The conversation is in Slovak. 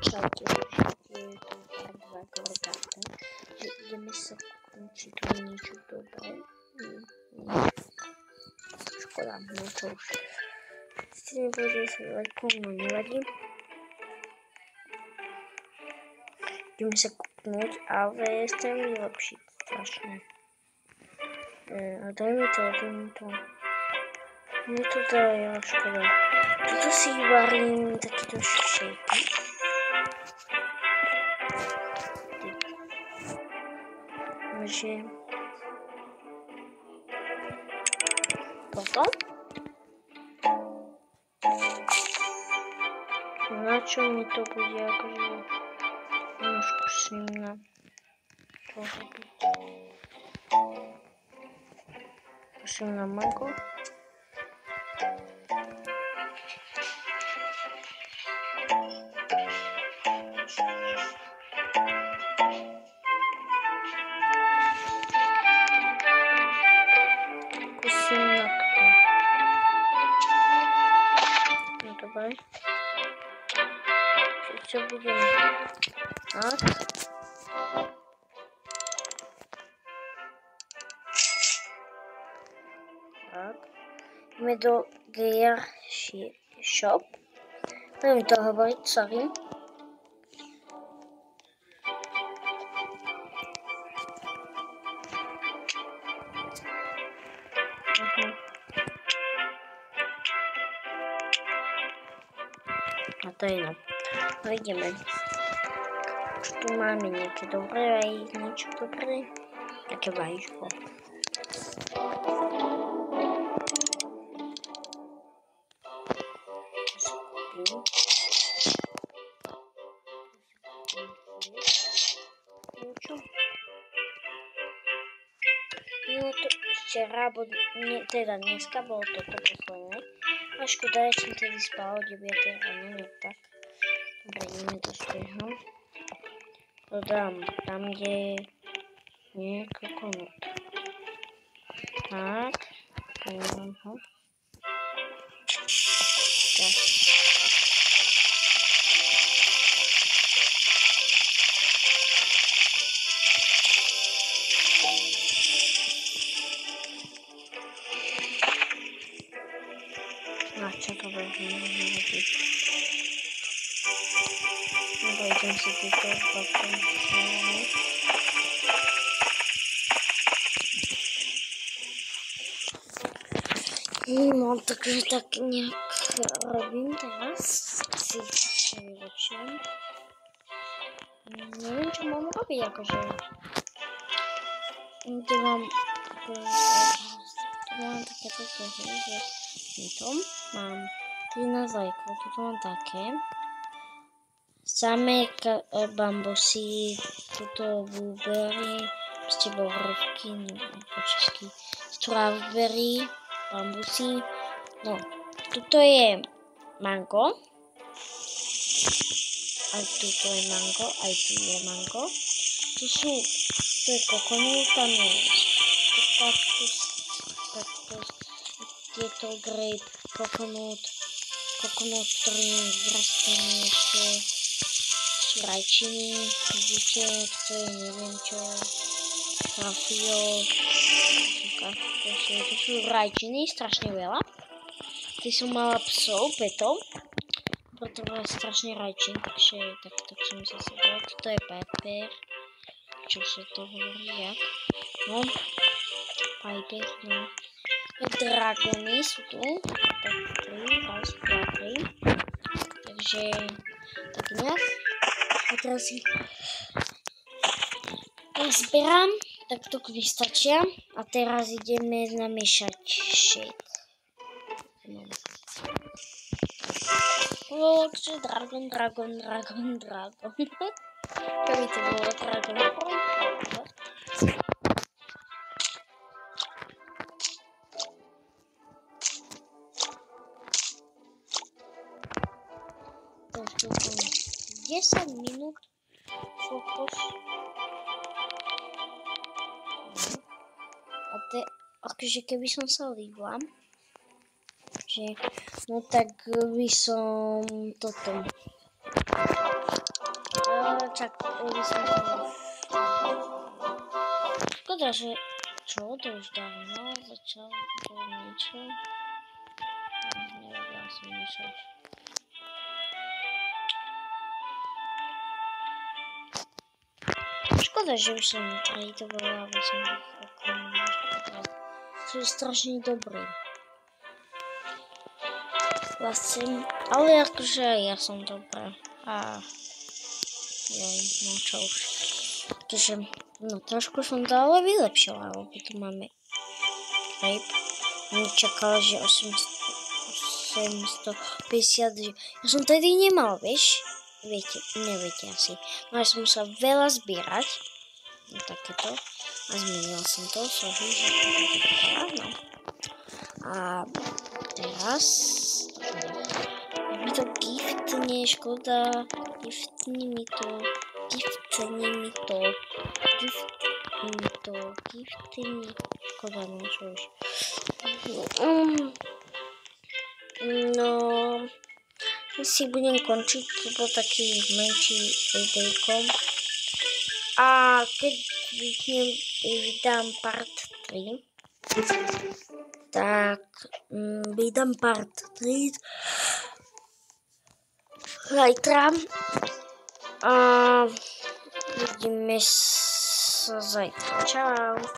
Čaute, je to Barba Gorgata. Ideme sa kúknúť, či tu je niečo dobré. Škoda, no čo už. Ste nebudete sa veľkou, no nevadí. Ideme sa kúknúť, ale chcem vylepšiť strašne. A daj mi to. Mne to dá, škoda. Tuto si varím takýto šejky. Takže toto. Na čo mi to bude, akože už skúsim na to robiť. Skúsim na mango. Čo budem tak. Ideme do Gear Shop. Budem to hovoriť, sorry. A to je no. No ideme. Čo tu máme nejaké dobré, aj niečo dobré? Také vajíčko. Niečo? No to včera, teda dneska bolo toto posledné. A škoda, ja som tedy spala o 9 ráno, no tak. Dobre, ideme do svojho. To dám tam, kde je kokonut. Tak, poviem ho. Tak. A čo to vezmeme? Idem si týto bakon. No, takže tak nejak robím teraz. Si vylepším. Neviem, čo mám robiť, akože. Kde mám takéto toho, že to mám 13 lajkov, toto mám také. Samé bambusy, tuto blueberry, prostě borovky, no po česky, strawberry, bambusy, no, tuto je mango, aj tuto je mango, aj tu je mango, to je kokonut, tam je kaktus, tieto grape, kokonut, ktorý je zrastený ešte, rajčiny, vidíte, to je neviem čo, kafio, to sú rajčiny, strašne veľa. Ty som mala psov, petov, preto bola strašne rajčín, takže tak som sa sedela. Toto je pepper, čo sa to hovorí, jak? No, pepper, no. Dragony sú tu, tak 3, raz, 2, 3, takže tak nejak. A teraz si zberám, tak to vystačia. A teraz ideme namiešať shake. Takže dragon. Keby to bolo dragon. Takže 10 minút fokus. A to je, akože keby som sa líbila, že no tak by som toto tak vysvetlím. Škoda, že čo, to už dávno začal to niečo. Nevedela som niečo. Škoda, že už som tradovala, aby som to je strašne dobrý. Vlastne, ale akože ja som dobrá. A no čo už. Takže, no trošku som to ale vylepšila, lebo tu máme crepe. Čakala, že 850, ja som tedy nemal, vieš? Neviete asi. No ja som musela veľa zbierať. No takéto. A zmenila som to, sorry, že áno. A teraz mi to giftne, škoda. Giftni mi to. Škoda, no čo už. No, si budem končiť, to bol taký menší videjko. A keď vydám part 3, tak vydám part 3 zajtra. A vidíme sa zajtra. Čau.